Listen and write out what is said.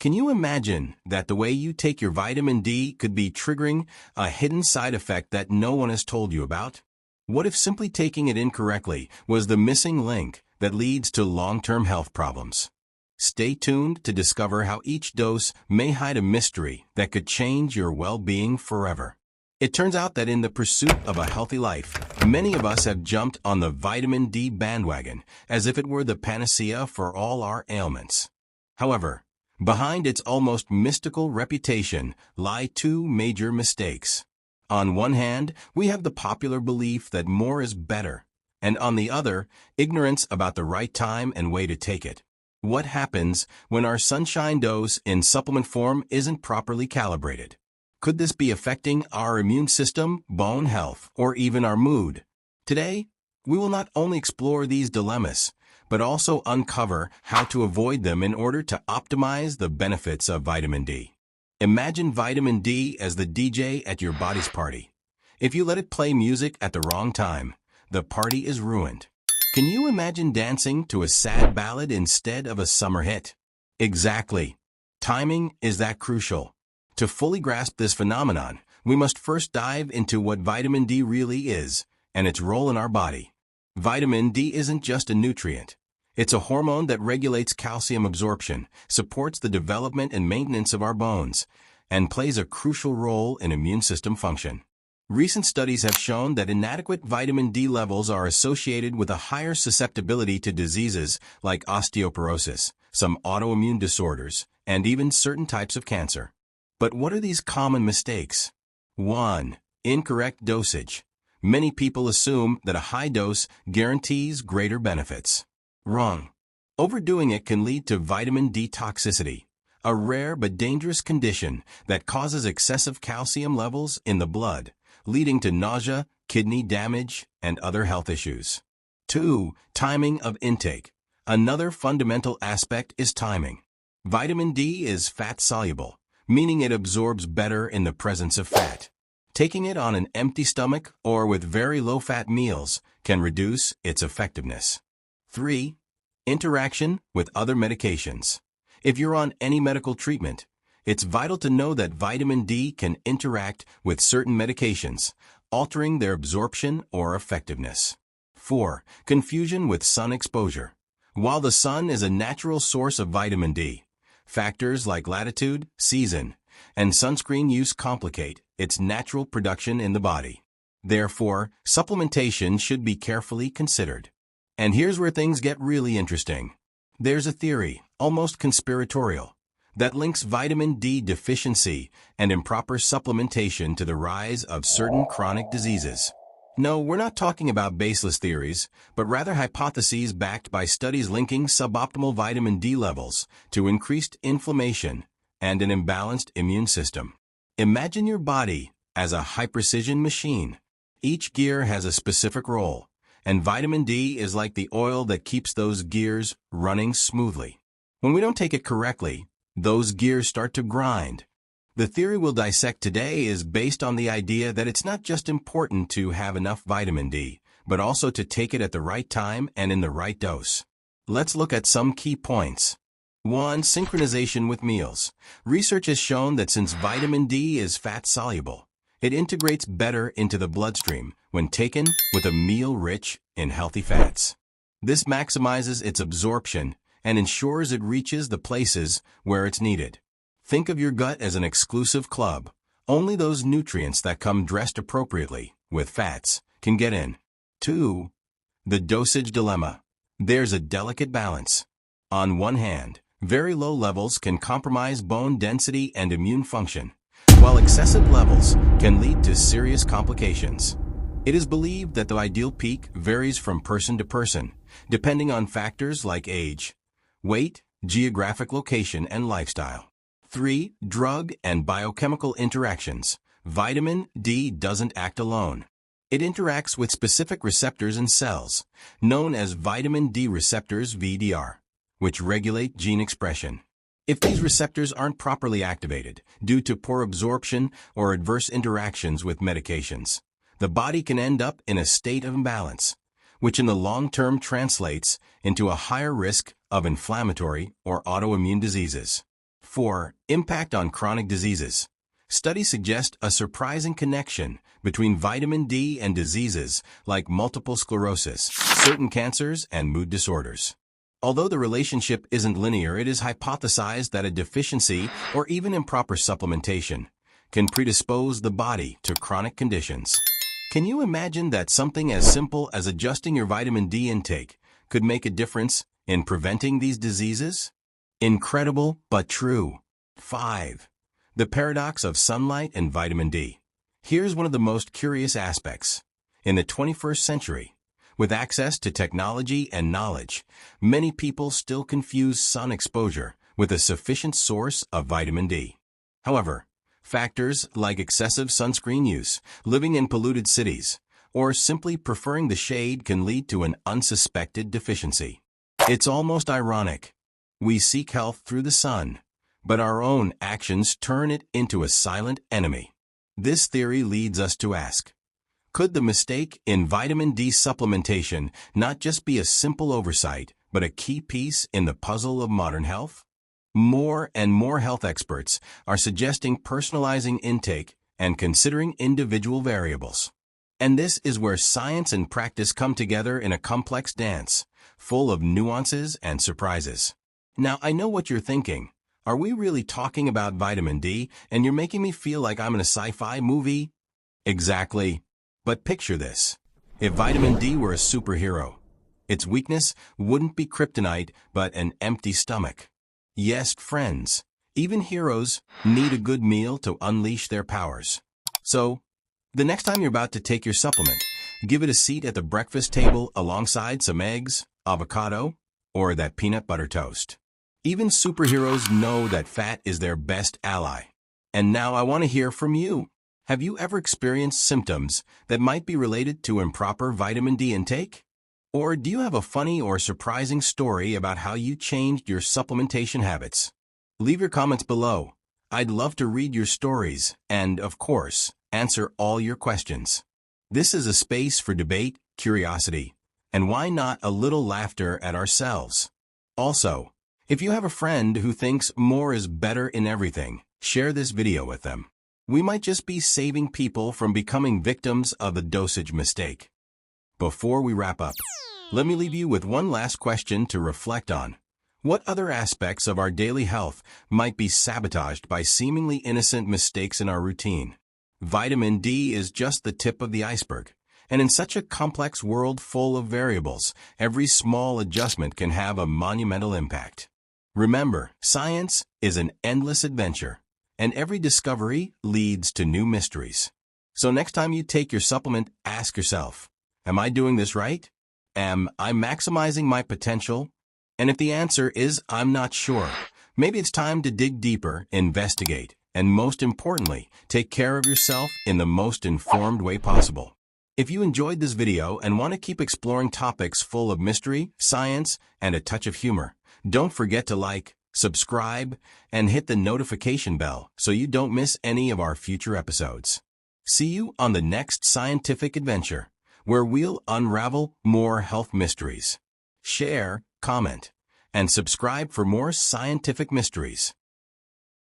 Can you imagine that the way you take your vitamin D could be triggering a hidden side effect that no one has told you about? What if simply taking it incorrectly was the missing link that leads to long-term health problems? Stay tuned to discover how each dose may hide a mystery that could change your well-being forever. It turns out that in the pursuit of a healthy life, many of us have jumped on the vitamin D bandwagon as if it were the panacea for all our ailments. However, behind its almost mystical reputation lie two major mistakes. On one hand, we have the popular belief that more is better, and on the other, ignorance about the right time and way to take it. What happens when our sunshine dose in supplement form isn't properly calibrated? Could this be affecting our immune system, bone health, or even our mood? Today, we will not only explore these dilemmas, but also uncover how to avoid them in order to optimize the benefits of vitamin D. Imagine vitamin D as the DJ at your body's party. If you let it play music at the wrong time, the party is ruined. Can you imagine dancing to a sad ballad instead of a summer hit? Exactly. Timing is that crucial. To fully grasp this phenomenon, we must first dive into what vitamin D really is and its role in our body. Vitamin D isn't just a nutrient. It's a hormone that regulates calcium absorption, supports the development and maintenance of our bones, and plays a crucial role in immune system function. Recent studies have shown that inadequate vitamin D levels are associated with a higher susceptibility to diseases like osteoporosis, some autoimmune disorders, and even certain types of cancer. But what are these common mistakes? 1. Incorrect dosage. Many people assume that a high dose guarantees greater benefits. Wrong. Overdoing it can lead to vitamin D toxicity, a rare but dangerous condition that causes excessive calcium levels in the blood, leading to nausea, kidney damage, and other health issues. 2. Timing of intake. Another fundamental aspect is timing. Vitamin D is fat-soluble, meaning it absorbs better in the presence of fat. Taking it on an empty stomach or with very low-fat meals can reduce its effectiveness. 3. Interaction with other medications. If you're on any medical treatment, it's vital to know that vitamin D can interact with certain medications, altering their absorption or effectiveness. 4. Confusion with sun exposure. While the sun is a natural source of vitamin D, factors like latitude, season, and sunscreen use complicate its natural production in the body. Therefore, supplementation should be carefully considered. And here's where things get really interesting. There's a theory, almost conspiratorial, that links vitamin D deficiency and improper supplementation to the rise of certain chronic diseases. No, we're not talking about baseless theories, but rather hypotheses backed by studies linking suboptimal vitamin D levels to increased inflammation and an imbalanced immune system. Imagine your body as a high-precision machine. Each gear has a specific role, and vitamin D is like the oil that keeps those gears running smoothly. When we don't take it correctly, those gears start to grind. The theory we'll dissect today is based on the idea that it's not just important to have enough vitamin D, but also to take it at the right time and in the right dose. Let's look at some key points. 1. Synchronization with meals. Research has shown that since vitamin D is fat-soluble, it integrates better into the bloodstream when taken with a meal rich in healthy fats. This maximizes its absorption and ensures it reaches the places where it's needed. Think of your gut as an exclusive club. Only those nutrients that come dressed appropriately, with fats, can get in. 2. The dosage dilemma. There's a delicate balance. On one hand, very low levels can compromise bone density and immune function, while excessive levels can lead to serious complications. It is believed that the ideal peak varies from person to person, depending on factors like age, weight, geographic location, and lifestyle. 3. Drug and biochemical interactions. Vitamin D doesn't act alone. It interacts with specific receptors in cells, known as vitamin D receptors (VDR), which regulate gene expression. If these receptors aren't properly activated due to poor absorption or adverse interactions with medications, the body can end up in a state of imbalance, which in the long term translates into a higher risk of inflammatory or autoimmune diseases. 4. Impact on chronic diseases. Studies suggest a surprising connection between vitamin D and diseases like multiple sclerosis, certain cancers, and mood disorders. Although the relationship isn't linear, it is hypothesized that a deficiency or even improper supplementation can predispose the body to chronic conditions. Can you imagine that something as simple as adjusting your vitamin D intake could make a difference in preventing these diseases? Incredible, but true. 5. The paradox of sunlight and vitamin D. Here's one of the most curious aspects. In the 21st century, with access to technology and knowledge, many people still confuse sun exposure with a sufficient source of vitamin D. However, factors like excessive sunscreen use, living in polluted cities, or simply preferring the shade can lead to an unsuspected deficiency. It's almost ironic. We seek health through the sun, but our own actions turn it into a silent enemy. This theory leads us to ask, could the mistake in vitamin D supplementation not just be a simple oversight, but a key piece in the puzzle of modern health? More and more health experts are suggesting personalizing intake and considering individual variables. And this is where science and practice come together in a complex dance, full of nuances and surprises. Now, I know what you're thinking. Are we really talking about vitamin D, and you're making me feel like I'm in a sci-fi movie? Exactly. But picture this. If vitamin D were a superhero, its weakness wouldn't be kryptonite, but an empty stomach. Yes, friends, even heroes need a good meal to unleash their powers. So, the next time you're about to take your supplement, give it a seat at the breakfast table alongside some eggs, avocado, or that peanut butter toast. Even superheroes know that fat is their best ally. And now I want to hear from you. Have you ever experienced symptoms that might be related to improper vitamin D intake? Or do you have a funny or surprising story about how you changed your supplementation habits? Leave your comments below. I'd love to read your stories and, of course, answer all your questions. This is a space for debate, curiosity, and why not a little laughter at ourselves. Also, if you have a friend who thinks more is better in everything, share this video with them. We might just be saving people from becoming victims of the dosage mistake. Before we wrap up, let me leave you with one last question to reflect on. What other aspects of our daily health might be sabotaged by seemingly innocent mistakes in our routine? Vitamin D is just the tip of the iceberg, and in such a complex world full of variables, every small adjustment can have a monumental impact. Remember, science is an endless adventure, and every discovery leads to new mysteries. So next time you take your supplement, ask yourself, am I doing this right? Am I maximizing my potential? And if the answer is, I'm not sure, maybe it's time to dig deeper, investigate, and most importantly, take care of yourself in the most informed way possible. If you enjoyed this video and want to keep exploring topics full of mystery, science, and a touch of humor, don't forget to like, subscribe, and hit the notification bell so you don't miss any of our future episodes. See you on the next scientific adventure, where we'll unravel more health mysteries. Share, comment, and subscribe for more scientific mysteries.